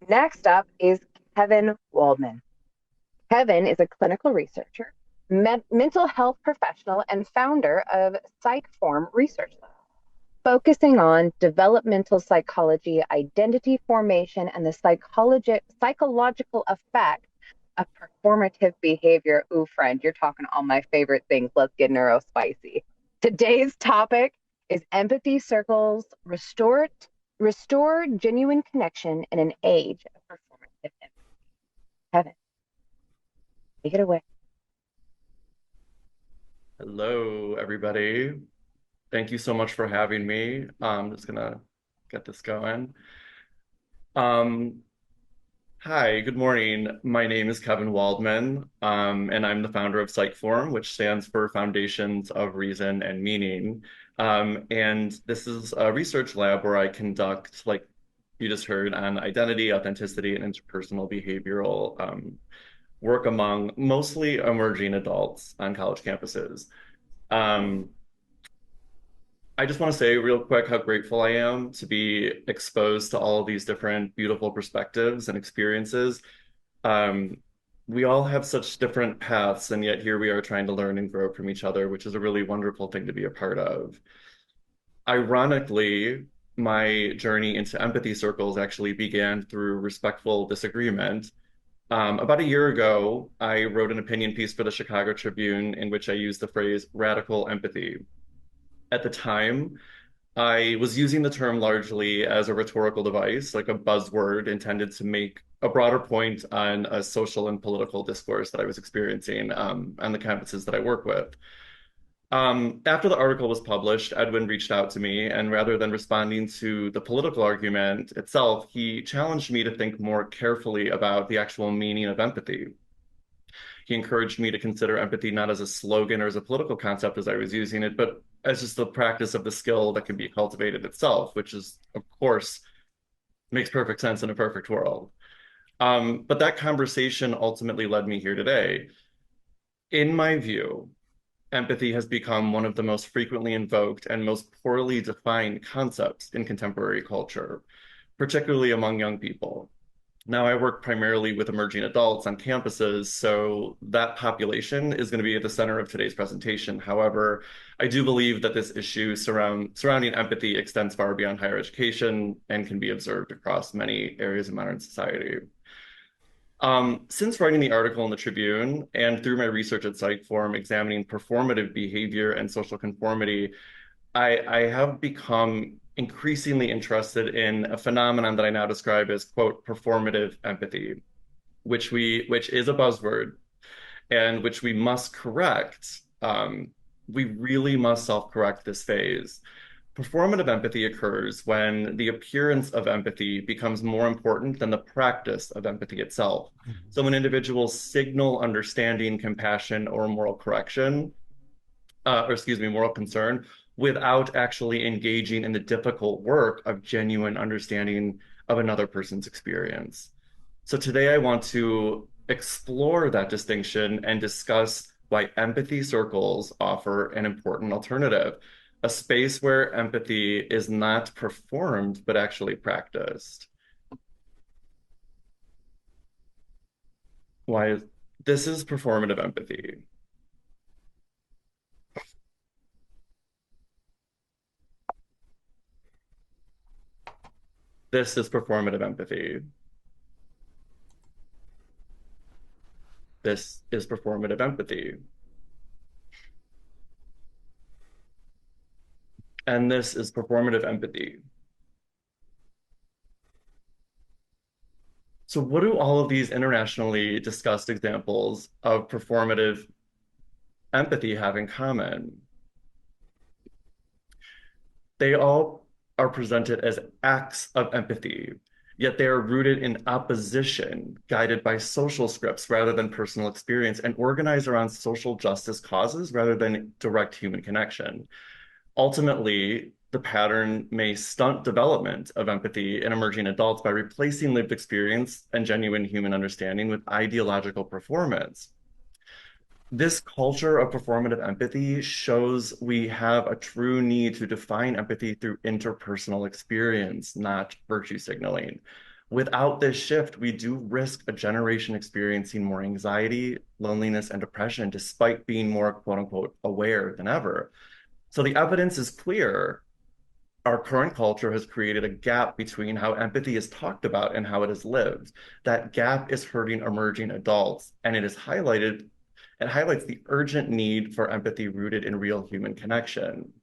Next up is Kevin Waldman. Kevin is a clinical researcher, mental health professional, and founder of psychFORM Research Lab, focusing on developmental psychology, identity formation, and the psychological effect of performative behavior. Ooh, friend, you're talking all my favorite things. Let's get neurospicy. Today's topic is empathy circles, restore genuine connection in an age of performative empathy. Kevin, take it away. Hello, everybody. Thank you so much for having me. I'm just gonna get this going. Um, Hi, good morning. My name is Kevin Waldman, and I'm the founder of psychFORM, which stands for Foundations of Reason and Meaning. And this is a research lab where I conduct, like you just heard, on identity, authenticity, and interpersonal behavioral work among mostly emerging adults on college campuses. Um, I just want to say real quick how grateful I am to be exposed to all of these different beautiful perspectives and experiences. Um, we all have such different paths, and yet here we are trying to learn and grow from each other, which is a really wonderful thing to be a part of. Ironically, my journey into empathy circles actually began through respectful disagreement. About a year ago, I wrote an opinion piece for the Chicago Tribune in which I used the phrase radical empathy. At the time, I was using the term largely as a rhetorical device, like a buzzword intended to make a broader point on a social and political discourse that I was experiencing on the campuses that I work with. After the article was published, Edwin reached out to me, and rather than responding to the political argument itself, he challenged me to think more carefully about the actual meaning of empathy. He encouraged me to consider empathy not as a slogan or as a political concept as I was using it, but as just the practice of the skill that can be cultivated itself, which is, of course, makes perfect sense in a perfect world. But that conversation ultimately led me here today. In my view, empathy has become one of the most frequently invoked and most poorly defined concepts in contemporary culture, particularly among young people. Now, I work primarily with emerging adults on campuses, so that population is going to be at the center of today's presentation. However, I do believe that this issue surrounding empathy extends far beyond higher education and can be observed across many areas of modern society. Since writing the article in the Tribune and through my research at psychFORM examining performative behavior and social conformity, I have become increasingly interested in a phenomenon that I now describe as, quote, performative empathy, which is a buzzword and which we must correct. We really must self-correct this phase. Performative empathy occurs when the appearance of empathy becomes more important than the practice of empathy itself. So when individuals signal understanding, compassion, or moral correction, or excuse me, moral concern, without actually engaging in the difficult work of genuine understanding of another person's experience. So today I want to explore that distinction and discuss why empathy circles offer an important alternative, a space where empathy is not performed, but actually practiced. Why is this is performative empathy. This is performative empathy. This is performative empathy. And this is performative empathy. So, what do all of these internationally discussed examples of performative empathy have in common? They all are presented as acts of empathy, yet they are rooted in opposition, guided by social scripts rather than personal experience, and organized around social justice causes rather than direct human connection. Ultimately, the pattern may stunt development of empathy in emerging adults by replacing lived experience and genuine human understanding with ideological performance. This culture of performative empathy shows we have a true need to define empathy through interpersonal experience, not virtue signaling. Without this shift, we do risk a generation experiencing more anxiety, loneliness, and depression, despite being more quote unquote aware than ever. So the evidence is clear. Our current culture has created a gap between how empathy is talked about and how it is lived. That gap is hurting emerging adults, and it highlights the urgent need for empathy rooted in real human connection.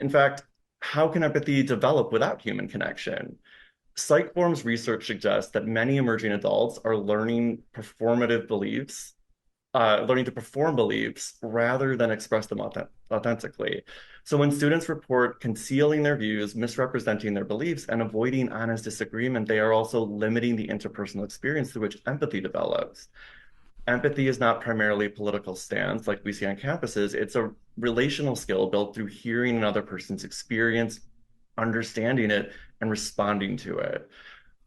In fact, how can empathy develop without human connection? PsychFORM's research suggests that many emerging adults are learning to perform beliefs rather than express them authentically. So when students report concealing their views, misrepresenting their beliefs, and avoiding honest disagreement, they are also limiting the interpersonal experience through which empathy develops. Empathy is not primarily a political stance like we see on campuses. It's a relational skill built through hearing another person's experience, understanding it, and responding to it.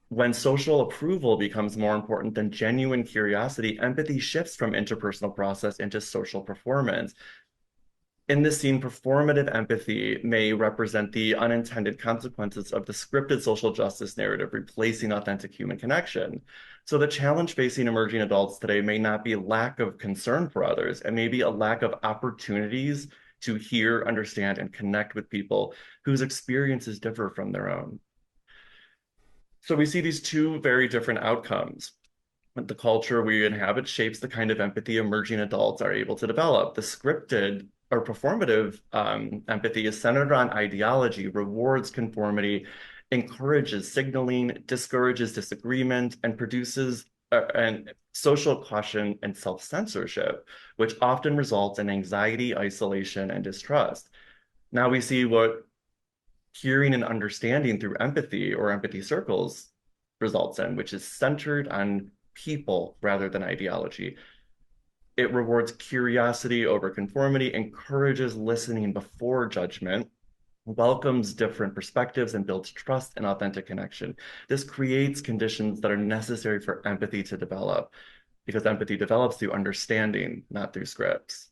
When social approval becomes more important than genuine curiosity, empathy shifts from interpersonal process into social performance. In this scene, performative empathy may represent the unintended consequences of the scripted social justice narrative, replacing authentic human connection. So the challenge facing emerging adults today may not be lack of concern for others, it may be a lack of opportunities to hear, understand, and connect with people whose experiences differ from their own. So we see these two very different outcomes. The culture we inhabit shapes the kind of empathy emerging adults are able to develop. The scripted or performative empathy is centered on ideology, rewards conformity, encourages signaling, discourages disagreement, and produces and social caution and self-censorship, which often results in anxiety, isolation, and distrust. Now we see what hearing and understanding through empathy or empathy circles results in, which is centered on people rather than ideology. It rewards curiosity over conformity, encourages listening before judgment, welcomes different perspectives, and builds trust and authentic connection. This creates conditions that are necessary for empathy to develop because empathy develops through understanding, not through scripts.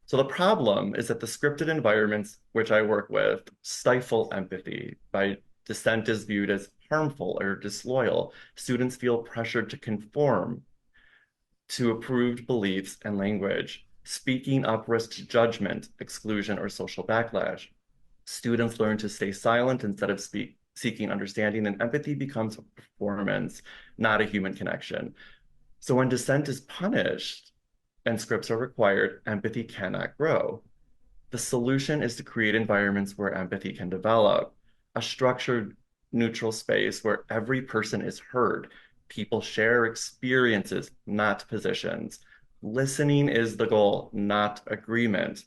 So the problem is that the scripted environments which I work with stifle empathy. By dissent is viewed as harmful or disloyal. Students feel pressured to conform to approved beliefs and language. Speaking up risks judgment, exclusion, or social backlash. Students learn to stay silent instead of seeking understanding, and empathy becomes a performance, not a human connection. So when dissent is punished and scripts are required, empathy cannot grow. The solution is to create environments where empathy can develop, a structured, neutral space where every person is heard. People share experiences, not positions. Listening is the goal, not agreement.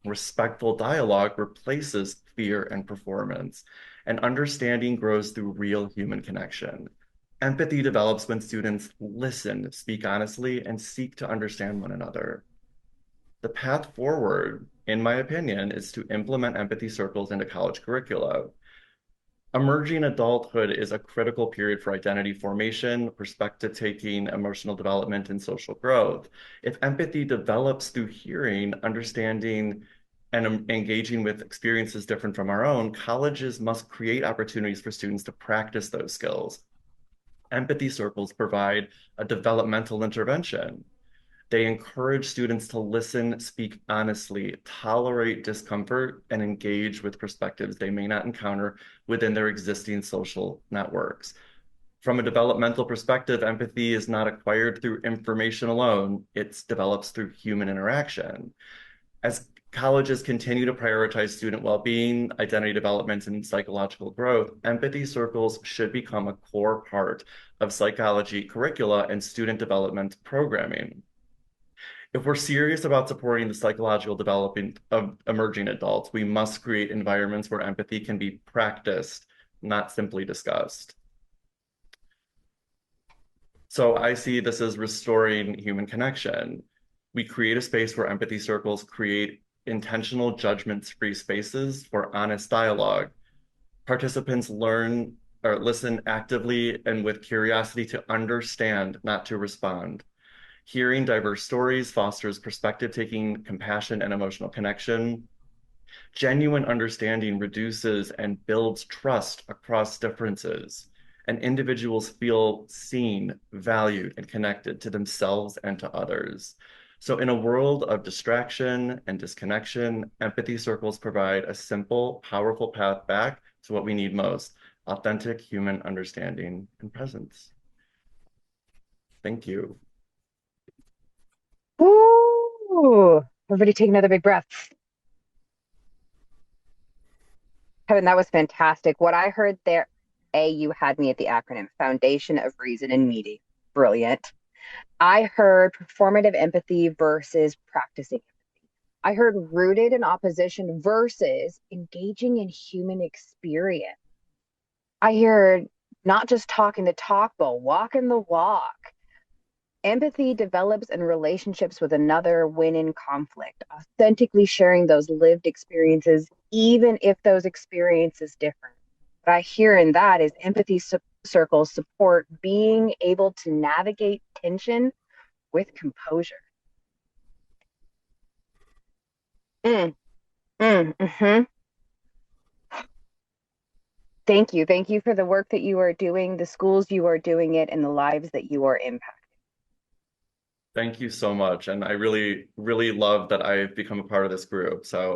Respectful dialogue replaces fear and performance, and understanding grows through real human connection. Empathy develops when students listen, speak honestly, and seek to understand one another. The path forward, in my opinion, is to implement empathy circles into college curricula. Emerging adulthood is a critical period for identity formation, perspective taking, emotional development, and social growth. If empathy develops through hearing, understanding, and engaging with experiences different from our own, colleges must create opportunities for students to practice those skills. Empathy circles provide a developmental intervention. They encourage students to listen, speak honestly, tolerate discomfort, and engage with perspectives they may not encounter within their existing social networks. From a developmental perspective, empathy is not acquired through information alone, it develops through human interaction. As colleges continue to prioritize student well-being, identity development, and psychological growth, empathy circles should become a core part of psychology curricula and student development programming. If we're serious about supporting the psychological development of emerging adults, we must create environments where empathy can be practiced, not simply discussed. So I see this as restoring human connection. We create a space where empathy circles create intentional judgment-free spaces for honest dialogue. Participants learn or listen actively and with curiosity to understand, not to respond. Hearing diverse stories fosters perspective taking, compassion, and emotional connection. Genuine understanding reduces and builds trust across differences, and individuals feel seen, valued, and connected to themselves and to others. So, in a world of distraction and disconnection, empathy circles provide a simple, powerful path back to what we need most: authentic human understanding and presence. Thank you. Ooh, everybody take another big breath. Kevin, that was fantastic. What I heard there, you had me at the acronym Foundation of Reason and Meaning. Brilliant. I heard performative empathy versus practicing. I heard rooted in opposition versus engaging in human experience. I heard not just talking the talk, but walking the walk. Empathy develops in relationships with another when in conflict, authentically sharing those lived experiences, even if those experiences differ. What I hear in that is empathy circles support being able to navigate tension with composure. Mm, mhm. Thank you. Thank you for the work that you are doing, the schools you are doing it, and the lives that you are impacting. Thank you so much. And I really, really love that I've become a part of this group. So